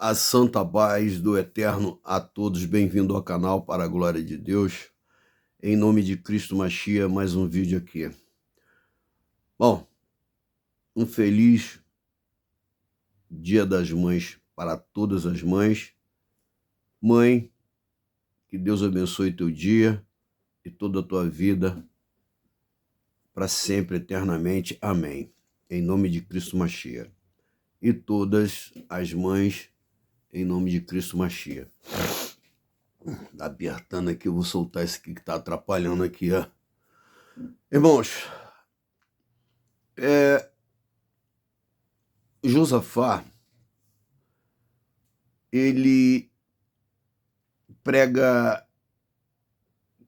A santa paz do Eterno a todos, bem-vindo ao canal para a glória de Deus. Em nome de Cristo Machia, mais um vídeo aqui. Bom, um feliz Dia das Mães para todas as mães. Mãe, que Deus abençoe teu dia e toda a tua vida para sempre, eternamente. Amém. Em nome de Cristo Machia. E todas as mães, em nome de Cristo Machia. Tá apertando aqui, eu vou soltar esse aqui que tá atrapalhando aqui, ó. Irmãos, Josafá, ele prega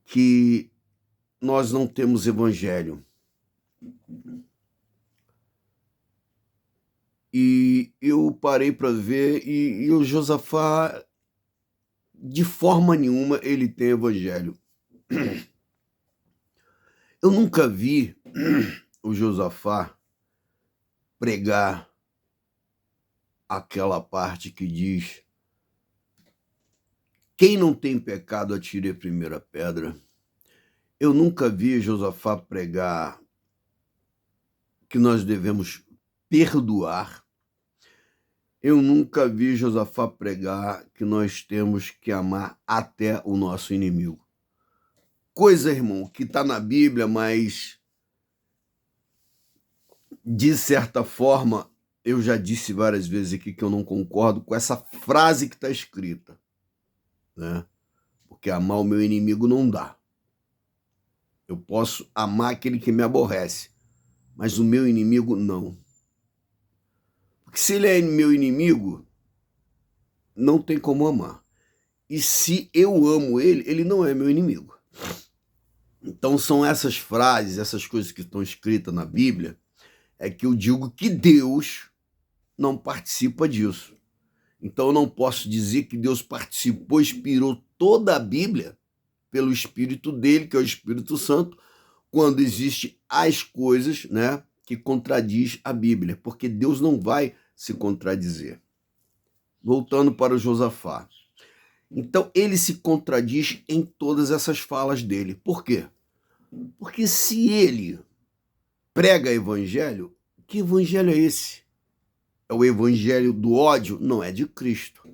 que nós não temos evangelho. E eu parei para ver e o Josafá, de forma nenhuma, ele tem evangelho. Eu nunca vi o Josafá pregar aquela parte que diz: quem não tem pecado atire a primeira pedra. Eu nunca vi Josafá pregar que nós devemos perdoar. Eu nunca vi Josafá pregar que nós temos que amar até o nosso inimigo. Coisa, irmão, que está na Bíblia, mas de certa forma, eu já disse várias vezes aqui que eu não concordo com essa frase que está escrita, né? Porque amar o meu inimigo não dá. Eu posso amar aquele que me aborrece, mas o meu inimigo não. Porque se ele é meu inimigo, não tem como amar. E se eu amo ele, ele não é meu inimigo. Então são essas frases, essas coisas que estão escritas na Bíblia, é que eu digo que Deus não participa disso. Então eu não posso dizer que Deus participou, inspirou toda a Bíblia pelo Espírito dele, que é o Espírito Santo, quando existem as coisas, né, que contradiz a Bíblia, porque Deus não vai se contradizer. Voltando para o Josafá. Então ele se contradiz em todas essas falas dele. Por quê? Porque se ele prega evangelho, que evangelho é esse? É o evangelho do ódio? Não é de Cristo.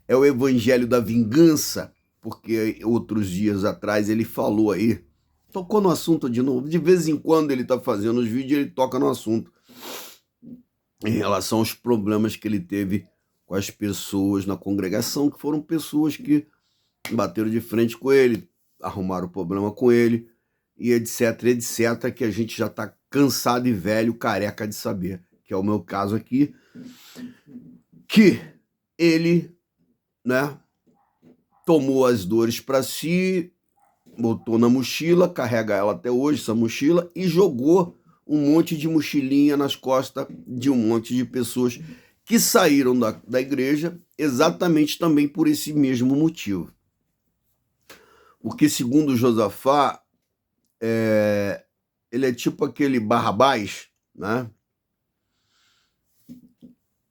É o evangelho da vingança, porque outros dias atrás ele falou aí, tocou no assunto de novo. De vez em quando ele está fazendo os vídeos, ele toca no assunto em relação aos problemas que ele teve com as pessoas na congregação, que foram pessoas que bateram de frente com ele, arrumaram problema com ele, e etc, etc, que a gente já está cansado e velho, careca de saber, que é o meu caso aqui, que ele, né, tomou as dores para si, botou na mochila, carrega ela até hoje, essa mochila, e jogou um monte de mochilinha nas costas de um monte de pessoas que saíram da igreja exatamente também por esse mesmo motivo. Porque, segundo Josafá, ele é tipo aquele Barrabás, né?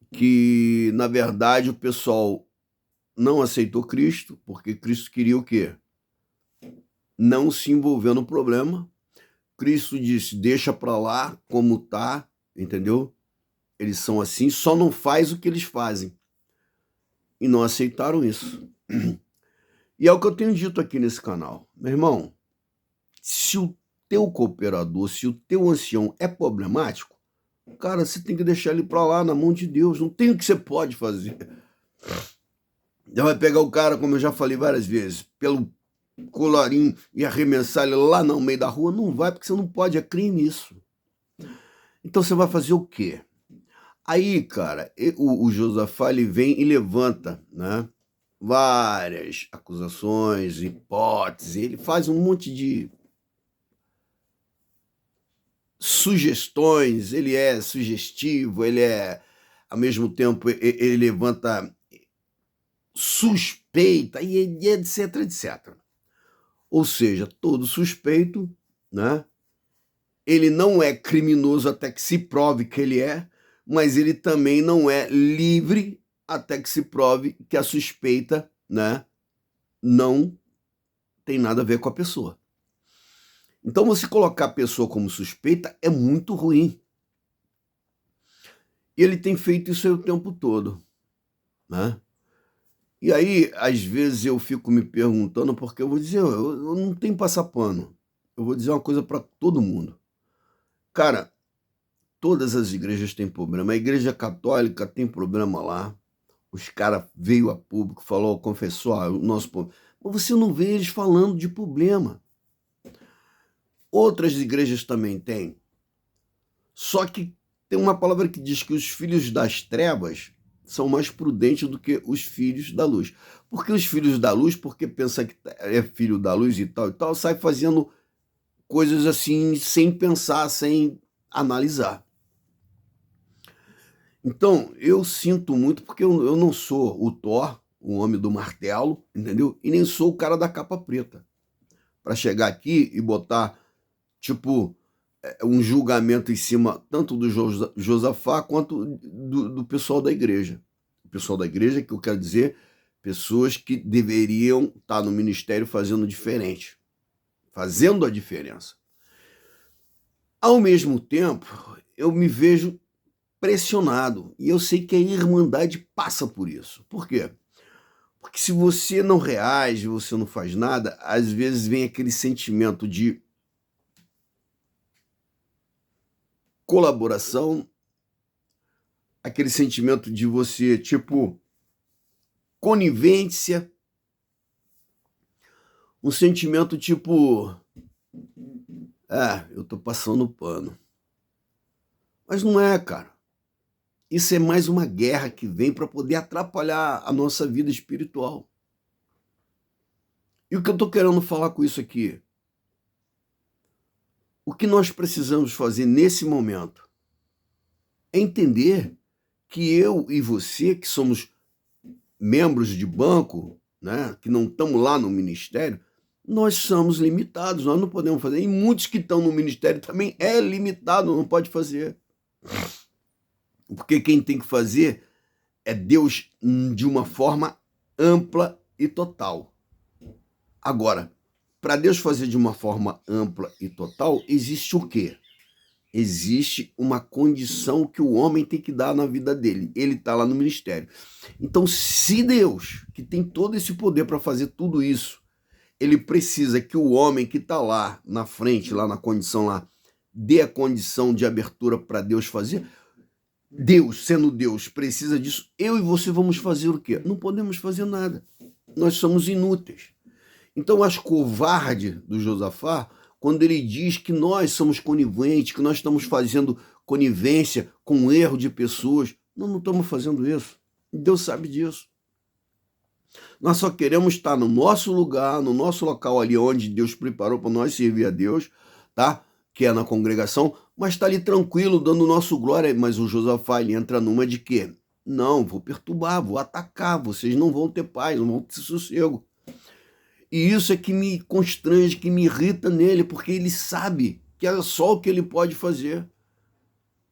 Que, na verdade, o pessoal não aceitou Cristo, porque Cristo queria o quê? Não se envolver no problema. Cristo disse, deixa pra lá como tá, entendeu? Eles são assim, só não faz o que eles fazem. E não aceitaram isso. E é o que eu tenho dito aqui nesse canal. Meu irmão, se o teu cooperador, se o teu ancião é problemático, cara, você tem que deixar ele pra lá, na mão de Deus. Não tem o que você pode fazer. Já vai pegar o cara, como eu já falei várias vezes, pelo colarinho e arremessar ele lá no meio da rua? Não vai, porque você não pode, é crime isso. Então você vai fazer o quê? Aí, cara, o Josafá, ele vem e levanta, né, várias acusações, hipóteses, ele faz um monte de sugestões, ele é sugestivo, ele é, ao mesmo tempo, ele levanta suspeita, e etc, etc. Ou seja, todo suspeito, né, ele não é criminoso até que se prove que ele é, mas ele também não é livre até que se prove que a suspeita, né, não tem nada a ver com a pessoa. Então, você colocar a pessoa como suspeita é muito ruim. E ele tem feito isso aí o tempo todo, né? E aí, às vezes, eu fico me perguntando, porque eu vou dizer, eu não tenho passapano. Eu vou dizer uma coisa para todo mundo. Cara, todas as igrejas têm problema. A igreja católica tem problema lá. Os caras veio a público, falou, confessou, o nosso problema. Mas você não vê eles falando de problema. Outras igrejas também têm. Só que tem uma palavra que diz que os filhos das trevas são mais prudentes do que os filhos da luz. Porque os filhos da luz, porque pensa que é filho da luz e tal, sai fazendo coisas assim, sem pensar, sem analisar. Então, eu sinto muito, porque eu não sou o Thor, o homem do martelo, entendeu? E nem sou o cara da capa preta. Para chegar aqui e botar, tipo, um julgamento em cima tanto do Josafá quanto do pessoal da igreja. O pessoal da igreja, que eu quero dizer, pessoas que deveriam estar no ministério fazendo diferente, fazendo a diferença. Ao mesmo tempo, eu me vejo pressionado, e eu sei que a Irmandade passa por isso. Por quê? Porque se você não reage, você não faz nada, às vezes vem aquele sentimento de colaboração, aquele sentimento de você, tipo, conivência, um sentimento tipo, eu tô passando pano. Mas não é, cara. Isso é mais uma guerra que vem para poder atrapalhar a nossa vida espiritual. E o que eu tô querendo falar com isso aqui? O que nós precisamos fazer nesse momento é entender que eu e você, que somos membros de banco, né, que não estamos lá no ministério, nós somos limitados, nós não podemos fazer. E muitos que estão no ministério também é limitado, não pode fazer. Porque quem tem que fazer é Deus de uma forma ampla e total. Agora, para Deus fazer de uma forma ampla e total, existe o quê? Existe uma condição que o homem tem que dar na vida dele. Ele está lá no ministério. Então, se Deus, que tem todo esse poder para fazer tudo isso, ele precisa que o homem que está lá na frente, lá na condição lá, dê a condição de abertura para Deus fazer. Deus, sendo Deus, precisa disso. Eu e você vamos fazer o quê? Não podemos fazer nada. Nós somos inúteis. Então, acho covarde do Josafá quando ele diz que nós somos coniventes, que nós estamos fazendo conivência com o erro de pessoas. Nós não estamos fazendo isso. Deus sabe disso. Nós só queremos estar no nosso lugar, no nosso local ali onde Deus preparou para nós servir a Deus, tá? Que é na congregação, mas está ali tranquilo, dando nosso glória. Mas o Josafá, ele entra numa de quê? Não, vou perturbar, vou atacar, vocês não vão ter paz, não vão ter sossego. E isso é que me constrange, que me irrita nele, porque ele sabe que é só o que ele pode fazer.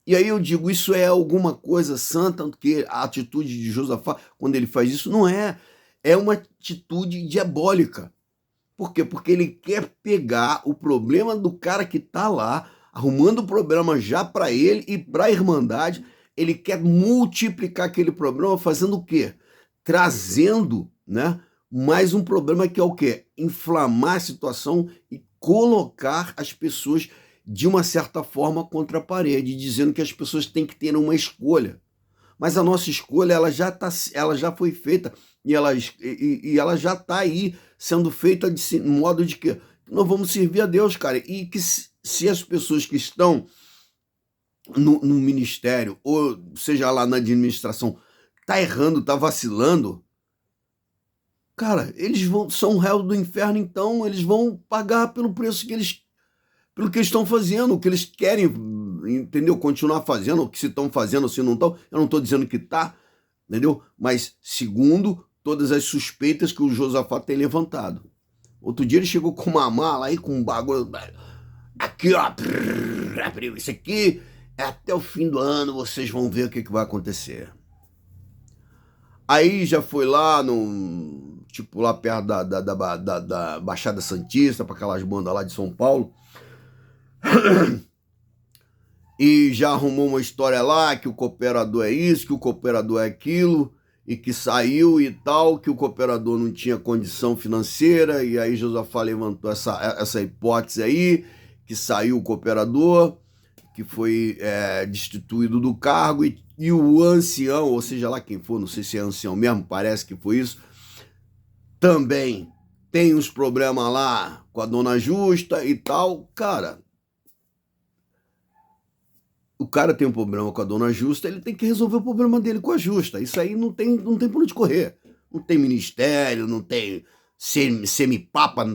E aí eu digo, isso é alguma coisa santa, que a atitude de Josafá, quando ele faz isso, não é. É uma atitude diabólica. Por quê? Porque ele quer pegar o problema do cara que está lá, arrumando o problema já para ele e para a Irmandade. Ele quer multiplicar aquele problema fazendo o quê? Trazendo, né, mais um problema que é o quê? Inflamar a situação e colocar as pessoas de uma certa forma contra a parede, dizendo que as pessoas têm que ter uma escolha. Mas a nossa escolha ela já foi feita e ela já está aí sendo feita de modo de que nós vamos servir a Deus, cara. E que se as pessoas que estão no ministério, ou seja lá na administração, tá errando, tá vacilando, cara, eles são réus do inferno, então eles vão pagar pelo preço pelo que eles estão fazendo, o que eles querem, entendeu? Continuar fazendo, o que se estão fazendo, se não estão. Eu não estou dizendo que tá, entendeu? Mas segundo todas as suspeitas que o Josafá tem levantado. Outro dia ele chegou com uma mala aí, com um bagulho. Aqui, ó. Isso aqui é até o fim do ano, vocês vão ver o que vai acontecer. Aí já foi lá no, tipo, lá perto da Baixada Santista, para aquelas bandas lá de São Paulo. E já arrumou uma história lá que o cooperador é isso, que o cooperador é aquilo, e que saiu e tal, que o cooperador não tinha condição financeira, e aí Josafá levantou essa hipótese aí, que saiu o cooperador, que foi destituído do cargo, e o ancião, ou seja lá quem for, não sei se é ancião mesmo, parece que foi isso, também tem uns problemas lá com a dona Justa e tal. Cara, o cara tem um problema com a dona Justa, ele tem que resolver o problema dele com a Justa. Isso aí não tem por onde correr. Não tem ministério, não tem semi-papa,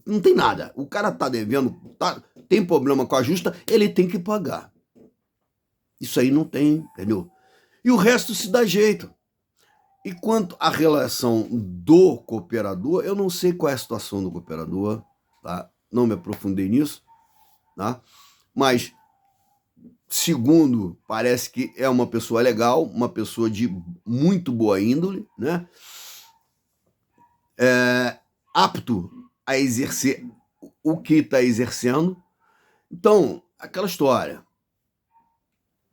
não tem nada. O cara tá devendo, tem problema com a Justa, ele tem que pagar. Isso aí não tem, entendeu? E o resto se dá jeito. E quanto à relação do cooperador, eu não sei qual é a situação do cooperador, tá? Não me aprofundei nisso, tá? Mas, segundo, parece que é uma pessoa legal, uma pessoa de muito boa índole, né? Apto a exercer o que está exercendo. Então, aquela história.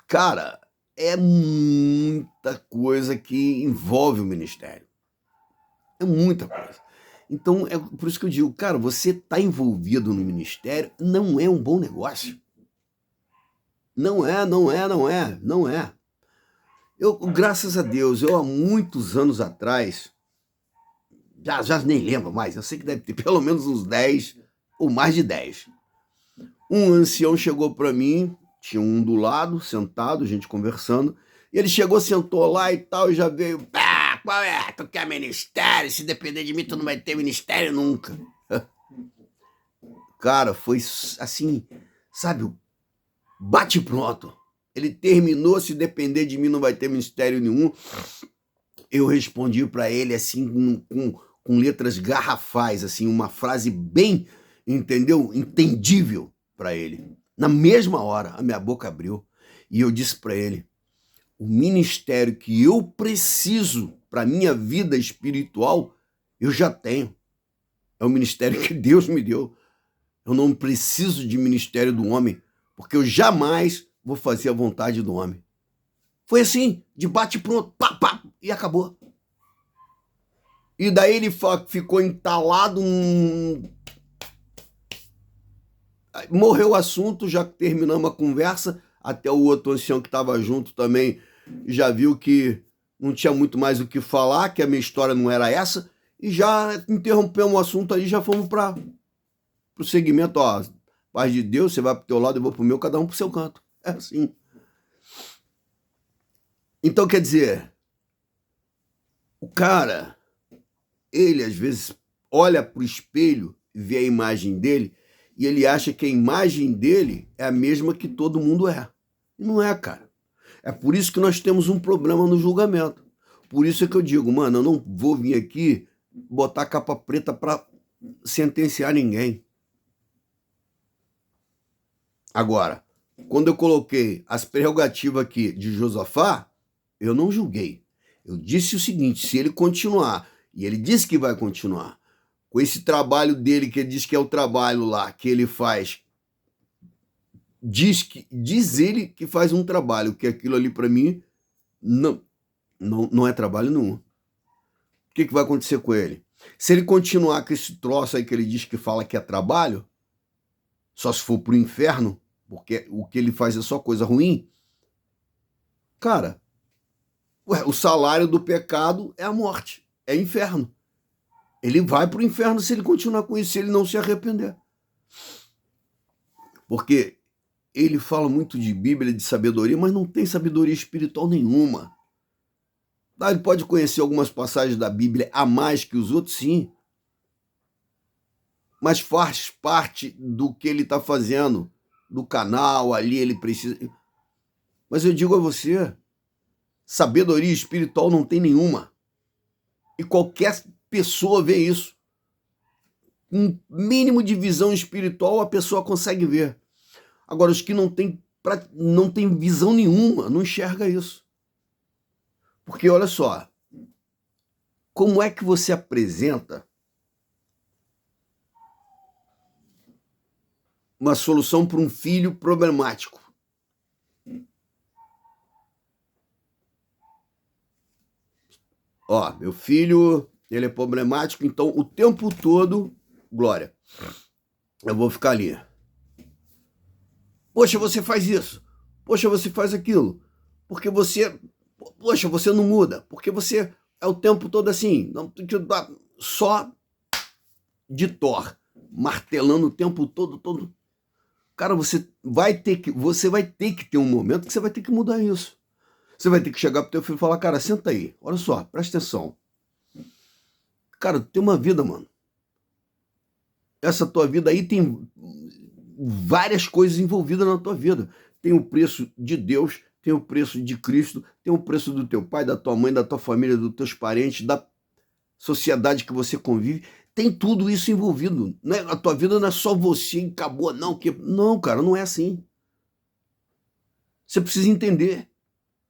Cara, é muita coisa que envolve o ministério. É muita coisa. Então, é por isso que eu digo, cara, você tá envolvido no ministério não é um bom negócio. Não é. Eu, graças a Deus, eu há muitos anos atrás, já nem lembro mais, eu sei que deve ter pelo menos uns 10 ou mais de 10. Um ancião chegou para mim, tinha um do lado, sentado, a gente conversando, e ele chegou, sentou lá e tal, e já veio, qual é? Tu quer ministério? Se depender de mim, tu não vai ter ministério nunca. Cara, foi assim, sabe, bate pronto. Ele terminou, se depender de mim, não vai ter ministério nenhum. Eu respondi para ele assim, com letras garrafais, assim, uma frase bem, entendeu? Entendível para ele. Na mesma hora, a minha boca abriu e eu disse para ele: o ministério que eu preciso para minha vida espiritual, eu já tenho. É o ministério que Deus me deu. Eu não preciso de ministério do homem, porque eu jamais vou fazer a vontade do homem. Foi assim, de bate pronto, pá, e acabou. E daí ele ficou entalado, morreu o assunto, já terminamos a conversa, até o outro ancião que estava junto também já viu que não tinha muito mais o que falar, que a minha história não era essa, e já interrompemos o assunto aí, já fomos para o segmento, ó, paz de Deus, você vai pro teu lado, eu vou pro meu, cada um pro seu canto. É assim. Então, quer dizer, o cara, ele às vezes olha pro espelho, vê a imagem dele, e ele acha que a imagem dele é a mesma que todo mundo é. E não é, cara. É por isso que nós temos um problema no julgamento. Por isso é que eu digo, mano, eu não vou vir aqui botar capa preta para sentenciar ninguém. Agora, quando eu coloquei as prerrogativas aqui de Josafá, eu não julguei. Eu disse o seguinte: se ele continuar, e ele disse que vai continuar, com esse trabalho dele, que ele diz que é o trabalho lá que ele faz, diz ele que faz um trabalho, que aquilo ali para mim não é trabalho nenhum. O que vai acontecer com ele? Se ele continuar com esse troço aí que ele diz que fala que é trabalho, só se for pro inferno, porque o que ele faz é só coisa ruim, cara, o salário do pecado é a morte, é inferno. Ele vai pro inferno se ele continuar com isso, se ele não se arrepender. Porque ele fala muito de Bíblia, de sabedoria, mas não tem sabedoria espiritual nenhuma. Ele pode conhecer algumas passagens da Bíblia a mais que os outros, sim. Mas faz parte do que ele está fazendo, do canal ali, ele precisa. Mas eu digo a você, sabedoria espiritual não tem nenhuma. E qualquer pessoa vê isso. Um mínimo de visão espiritual a pessoa consegue ver. Agora, os que não têm visão nenhuma, não enxerga isso. Porque, olha só, como é que você apresenta uma solução para um filho problemático? Ó, meu filho, ele é problemático, então o tempo todo, Glória, eu vou ficar ali. Poxa, você faz isso. Poxa, você faz aquilo. Porque você... Poxa, você não muda. Porque você é o tempo todo assim. Só de Thor. Martelando o tempo todo. Cara, você vai ter que ter um momento que você vai ter que mudar isso. Você vai ter que chegar pro teu filho e falar, cara, senta aí. Olha só, presta atenção. Cara, tem uma vida, mano. Essa tua vida aí tem várias coisas envolvidas na tua vida. Tem o preço de Deus, tem o preço de Cristo, tem o preço do teu pai, da tua mãe, da tua família, dos teus parentes, da sociedade que você convive. Tem tudo isso envolvido. Né? A tua vida não é só você e acabou, não. Não, cara, não é assim. Você precisa entender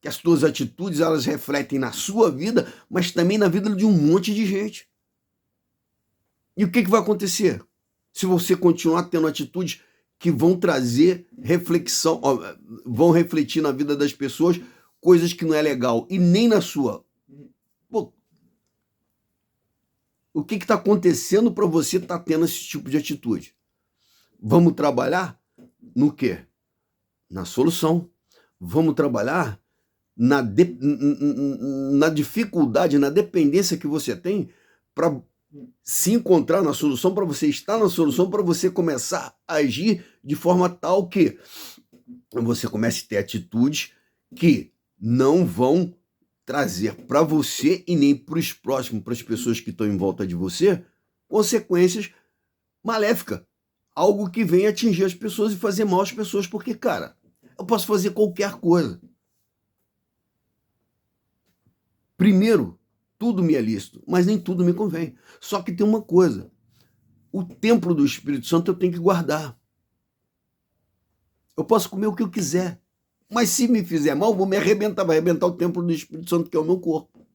que as tuas atitudes, elas refletem na sua vida, mas também na vida de um monte de gente. E o que vai acontecer? Se você continuar tendo atitudes que vão trazer reflexão, vão refletir na vida das pessoas coisas que não é legal e nem na sua. Pô, o que está acontecendo para você estar tendo esse tipo de atitude? Vamos trabalhar no quê? Na solução. Vamos trabalhar na dificuldade, na dependência que você tem para se encontrar na solução, para você estar na solução, para você começar a agir de forma tal que você comece a ter atitudes que não vão trazer para você e nem para os próximos, para as pessoas que estão em volta de você, consequências maléficas. Algo que venha atingir as pessoas e fazer mal às pessoas, porque, cara, eu posso fazer qualquer coisa. Primeiro, tudo me é lícito, mas nem tudo me convém. Só que tem uma coisa, o templo do Espírito Santo eu tenho que guardar. Eu posso comer o que eu quiser, mas se me fizer mal, vou me arrebentar, vai arrebentar o templo do Espírito Santo, que é o meu corpo.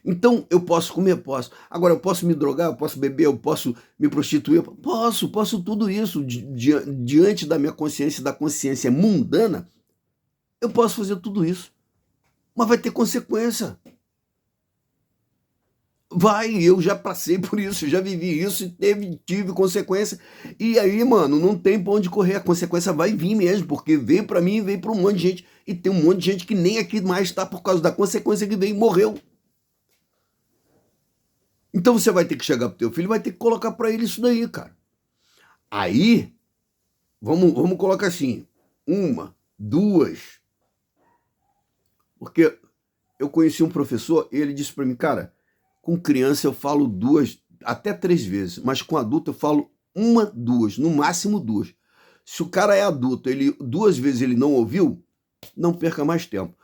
Então, eu posso comer? Posso. Agora, eu posso me drogar, eu posso beber, eu posso me prostituir? Posso tudo isso. Diante da minha consciência, da consciência mundana, eu posso fazer tudo isso. Mas vai ter consequência. Eu já passei por isso, já vivi isso e tive consequência. E aí, mano, não tem pra onde correr. A consequência vai vir mesmo, porque veio pra mim e veio pra um monte de gente. E tem um monte de gente que nem aqui mais tá por causa da consequência que veio e morreu. Então você vai ter que chegar pro teu filho e vai ter que colocar pra ele isso daí, cara. Aí, vamos colocar assim, 1, 2. Porque eu conheci um professor e ele disse pra mim, cara, com criança eu falo 2, até 3 vezes, mas com adulto eu falo 1, 2, no máximo 2. Se o cara é adulto, 2 vezes ele não ouviu, não perca mais tempo.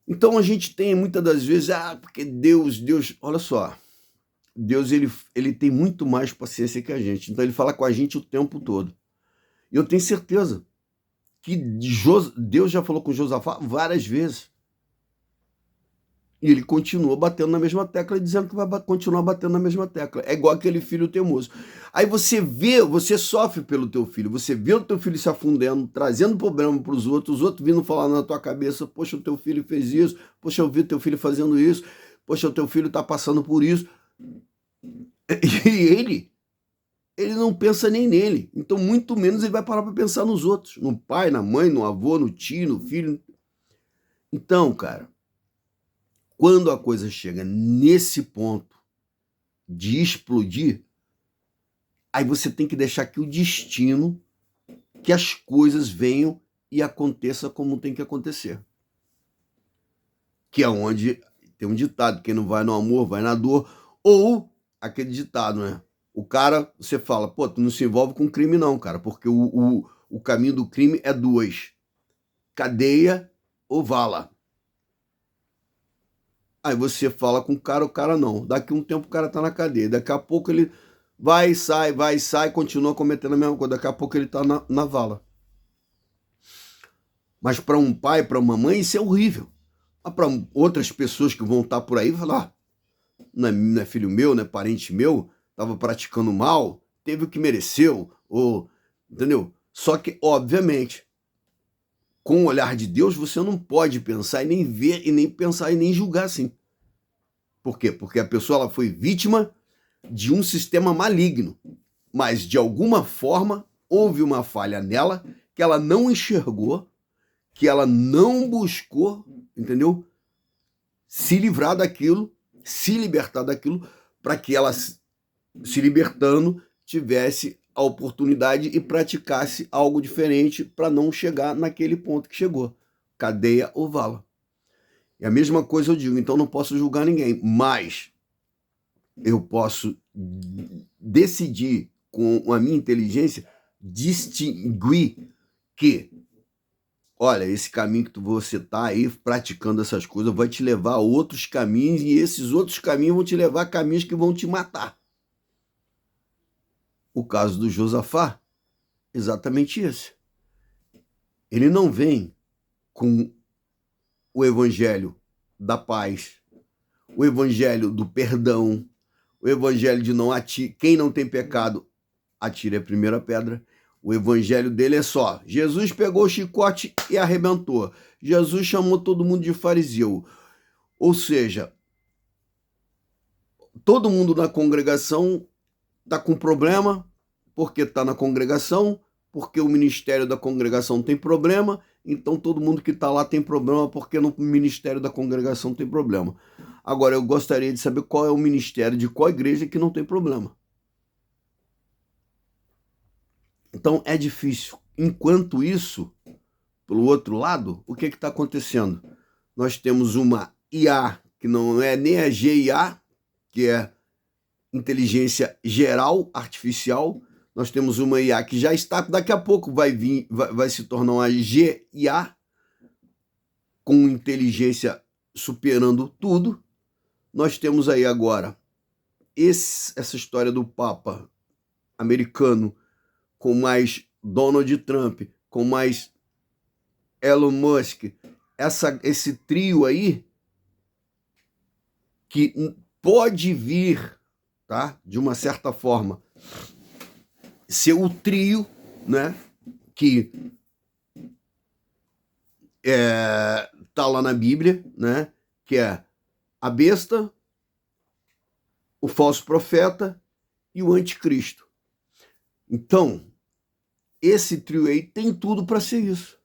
Então a gente tem muitas das vezes, porque Deus, olha só, Deus ele tem muito mais paciência que a gente, então ele fala com a gente o tempo todo. E eu tenho certeza que Deus já falou com Josafá várias vezes. E ele continua batendo na mesma tecla e dizendo que vai continuar batendo na mesma tecla. É igual aquele filho teimoso. Aí você sofre pelo teu filho, você vê o teu filho se afundando, trazendo problema para os outros vindo falar na tua cabeça, poxa, o teu filho fez isso, poxa, eu vi teu filho fazendo isso, poxa, o teu filho está passando por isso. E ele não pensa nem nele. Então, muito menos ele vai parar para pensar nos outros, no pai, na mãe, no avô, no tio, no filho. Então, cara, quando a coisa chega nesse ponto de explodir, aí você tem que deixar que o destino, que as coisas venham e aconteça como tem que acontecer. Que é onde tem um ditado, quem não vai no amor, vai na dor, ou aquele ditado, né? O cara, você fala, pô, tu não se envolve com crime não, cara, porque o caminho do crime é 2, cadeia ou vala. Aí você fala com o cara não. Daqui um tempo o cara tá na cadeia. Daqui a pouco ele vai, sai, continua cometendo a mesma coisa. Daqui a pouco ele tá na vala. Mas para um pai, para uma mãe, isso é horrível. Mas para outras pessoas que vão estar por aí, falar, não é filho meu, não é parente meu, estava praticando mal, teve o que mereceu, ou, entendeu? Só que, obviamente, com o olhar de Deus, você não pode pensar e nem ver, e nem pensar e nem julgar assim. Por quê? Porque a pessoa ela foi vítima de um sistema maligno, mas de alguma forma houve uma falha nela que ela não enxergou, que ela não buscou, entendeu? Se livrar daquilo, se libertar daquilo, para que ela, se libertando, tivesse a oportunidade e praticasse algo diferente para não chegar naquele ponto que chegou. Cadeia ou vala. É a mesma coisa eu digo, então não posso julgar ninguém, mas eu posso decidir com a minha inteligência distinguir que, olha, esse caminho que você está aí praticando essas coisas vai te levar a outros caminhos e esses outros caminhos vão te levar a caminhos que vão te matar. O caso do Josafá, exatamente esse. Ele não vem com o evangelho da paz, o evangelho do perdão, o evangelho de não atirar, quem não tem pecado, atire a primeira pedra. O evangelho dele é só, Jesus pegou o chicote e arrebentou. Jesus chamou todo mundo de fariseu. Ou seja, todo mundo na congregação está com problema, porque está na congregação, porque o ministério da congregação tem problema, então todo mundo que está lá tem problema, porque no ministério da congregação tem problema. Agora, eu gostaria de saber qual é o ministério de qual igreja que não tem problema. Então, é difícil. Enquanto isso, pelo outro lado, o que está acontecendo? Nós temos uma IA, que não é nem a GIA, que é inteligência geral artificial. Nós temos uma IA que já está, daqui a pouco vai se tornar uma GIA, com inteligência superando tudo. Nós temos aí agora essa história do Papa americano com mais Donald Trump, com mais Elon Musk, esse trio aí que pode vir, tá? De uma certa forma, ser o trio, né? Que tá lá na Bíblia, né? Que é a besta, o falso profeta e o anticristo. Então, esse trio aí tem tudo para ser isso.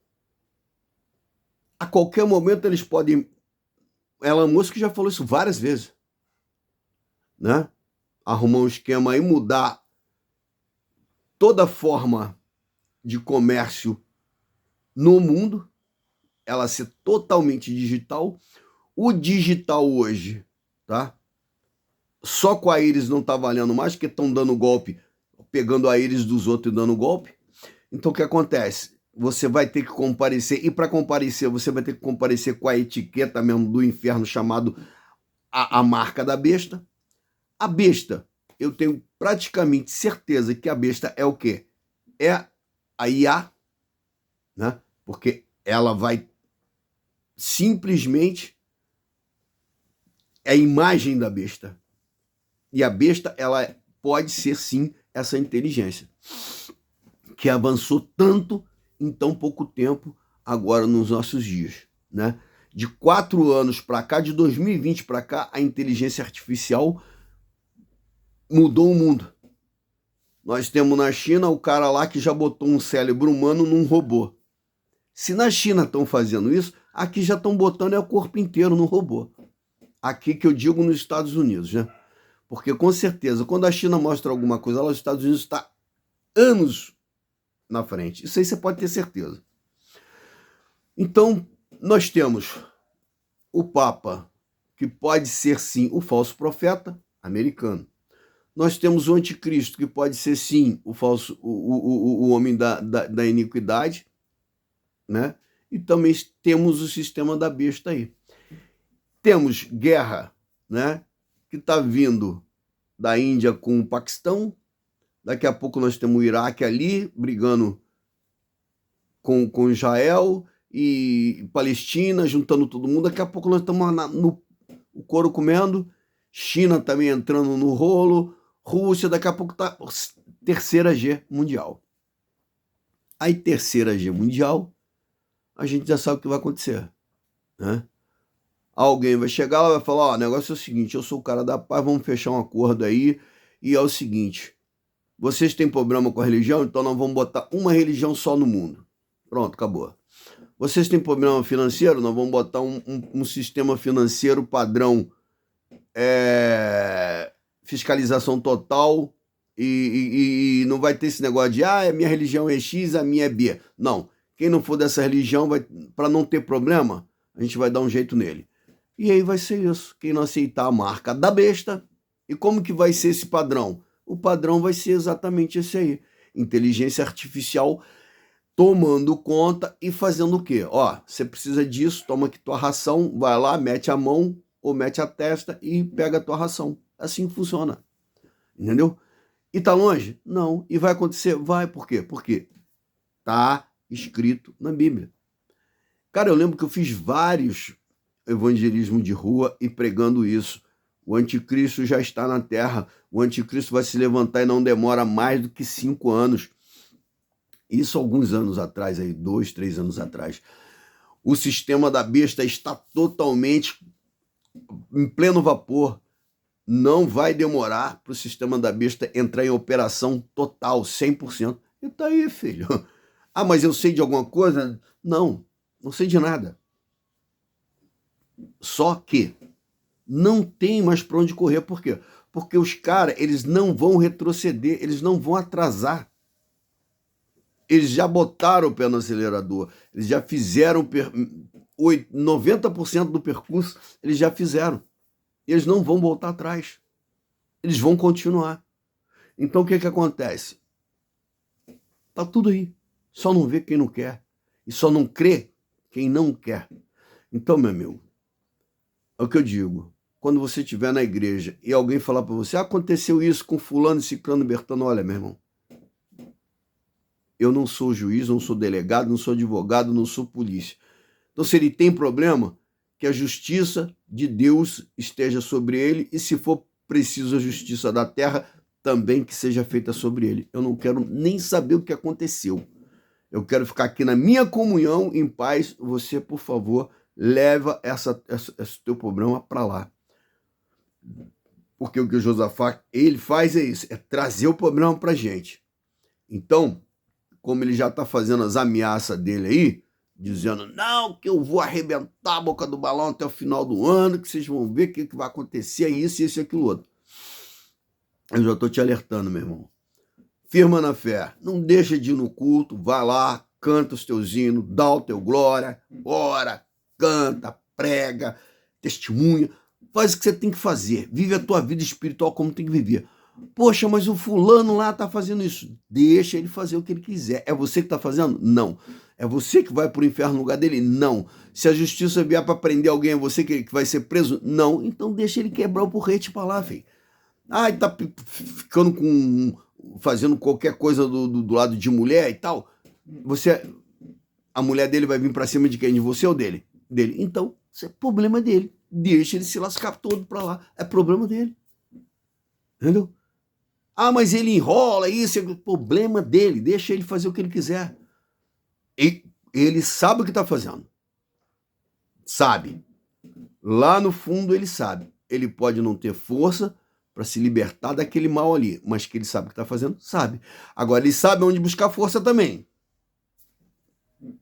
A qualquer momento eles podem... Elon Musk já falou isso várias vezes, né? Arrumar um esquema aí, mudar toda forma de comércio no mundo, ela ser totalmente digital. O digital hoje, tá? Só com a íris não tá valendo mais, porque estão dando golpe, pegando a íris dos outros e dando golpe. Então, o que acontece? Você vai ter que comparecer, e para comparecer, você vai ter que comparecer com a etiqueta mesmo do inferno, chamado a marca da besta. A besta, eu tenho praticamente certeza que a besta é o quê? É a IA, né? Porque ela vai simplesmente... é a imagem da besta. E a besta, ela pode ser, sim, essa inteligência que avançou tanto em tão pouco tempo agora nos nossos dias, né? De 4 anos para cá, de 2020 para cá, a inteligência artificial mudou o mundo. Nós temos na China o cara lá que já botou um cérebro humano num robô. Se na China estão fazendo isso, aqui já estão botando o corpo inteiro no robô. Aqui que eu digo nos Estados Unidos, né? Porque com certeza, quando a China mostra alguma coisa lá, os Estados Unidos está anos na frente. Isso aí você pode ter certeza. Então, nós temos o Papa, que pode ser sim o falso profeta americano. Nós temos o anticristo, que pode ser sim o homem da iniquidade, né? E também temos o sistema da besta aí. Temos guerra, né? Que está vindo da Índia com o Paquistão. Daqui a pouco nós temos o Iraque ali, brigando com Israel e Palestina, juntando todo mundo. Daqui a pouco nós estamos no couro comendo. China também entrando no rolo, Rússia, daqui a pouco tá terceira G mundial. Aí terceira G mundial, a gente já sabe o que vai acontecer, né? Alguém vai chegar lá e vai falar, ó, o negócio é o seguinte, eu sou o cara da paz, vamos fechar um acordo aí, e é o seguinte, vocês têm problema com a religião, então nós vamos botar uma religião só no mundo. Pronto, acabou. Vocês têm problema financeiro, nós vamos botar um sistema financeiro padrão, fiscalização total, e não vai ter esse negócio de, a minha religião é X, a minha é B. Não, quem não for dessa religião, para não ter problema, a gente vai dar um jeito nele. E aí vai ser isso. Quem não aceitar a marca da besta. E como que vai ser esse padrão? O padrão vai ser exatamente esse aí. Inteligência artificial tomando conta e fazendo o quê? Ó, você precisa disso, toma aqui tua ração, vai lá, mete a mão ou mete a testa e pega a tua ração. Assim funciona. Entendeu? E tá longe? Não. E vai acontecer? Vai. Por quê? Porque tá escrito na Bíblia. Cara, eu lembro que eu fiz vários evangelismo de rua e pregando isso. O anticristo já está na terra, o anticristo vai se levantar e não demora mais do que 5 anos. Isso alguns anos atrás, aí 2, 3 anos atrás. O sistema da besta está totalmente em pleno vapor. Não vai demorar para o sistema da besta entrar em operação total, 100%. E tá aí, filho. Ah, mas eu sei de alguma coisa? Não sei de nada. Só que não tem mais para onde correr. Por quê? Porque os caras, eles não vão retroceder, eles não vão atrasar. Eles já botaram o pé no acelerador, eles já fizeram 90% do percurso, eles já fizeram. Eles não vão voltar atrás. Eles vão continuar. Então o que acontece? Tá tudo aí. Só não vê quem não quer. E só não crê quem não quer. Então, meu amigo, é o que eu digo. Quando você estiver na igreja e alguém falar para você, aconteceu isso com fulano, ciclano, bertano, olha, meu irmão, eu não sou juiz, não sou delegado, não sou advogado, não sou polícia. Então, se ele tem problema, que a justiça de Deus esteja sobre ele e, se for preciso a justiça da terra, também que seja feita sobre ele. Eu não quero nem saber o que aconteceu. Eu quero ficar aqui na minha comunhão, em paz. Você, por favor, leva esse teu problema para lá. Porque o que o Josafá, ele faz é isso, é trazer o problema para a gente. Então, como ele já está fazendo as ameaças dele aí, dizendo, não, que eu vou arrebentar a boca do balão até o final do ano, que vocês vão ver o que vai acontecer, isso e aquilo outro. Eu já estou te alertando, meu irmão. Firma na fé, não deixa de ir no culto, vai lá, canta os teus hinos, dá o teu glória, ora, canta, prega, testemunha, faz o que você tem que fazer, vive a tua vida espiritual como tem que viver. Poxa, mas o fulano lá está fazendo isso. Deixa ele fazer o que ele quiser. É você que está fazendo? Não. É você que vai para o inferno no lugar dele? Não. Se a justiça vier para prender alguém, é você que vai ser preso? Não. Então deixa ele quebrar o porrete para lá, filho. Ah, ele tá ficando fazendo qualquer coisa do lado de mulher e tal. A mulher dele vai vir para cima de quem? De você ou dele? Dele. Então, isso é problema dele. Deixa ele se lascar todo para lá. É problema dele. Entendeu? Ah, mas ele enrola, isso é o problema dele, deixa ele fazer o que ele quiser. Ele sabe o que está fazendo. Sabe. Lá no fundo ele sabe. Ele pode não ter força para se libertar daquele mal ali, mas que ele sabe o que está fazendo, sabe. Agora, ele sabe onde buscar força também.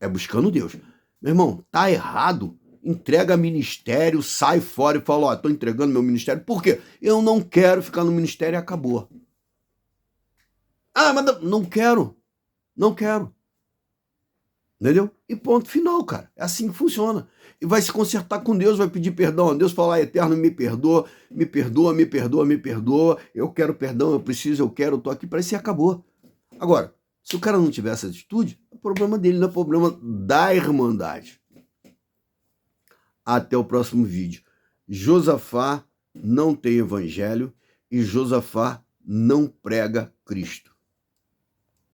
É buscando Deus. Meu irmão, tá errado. Entrega ministério, sai fora e fala, ó, tô entregando meu ministério. Por quê? Eu não quero ficar no ministério e acabou. Ah, mas não quero. Não quero. Entendeu? E ponto final, cara. É assim que funciona. E vai se consertar com Deus, vai pedir perdão a Deus, falar, Eterno, me perdoa, me perdoa, me perdoa, me perdoa. Eu quero perdão, eu preciso, eu quero, eu tô aqui para isso e acabou. Agora, se o cara não tiver essa atitude, é problema dele, não é problema da Irmandade. Até o próximo vídeo. Josafá não tem evangelho e Josafá não prega Cristo.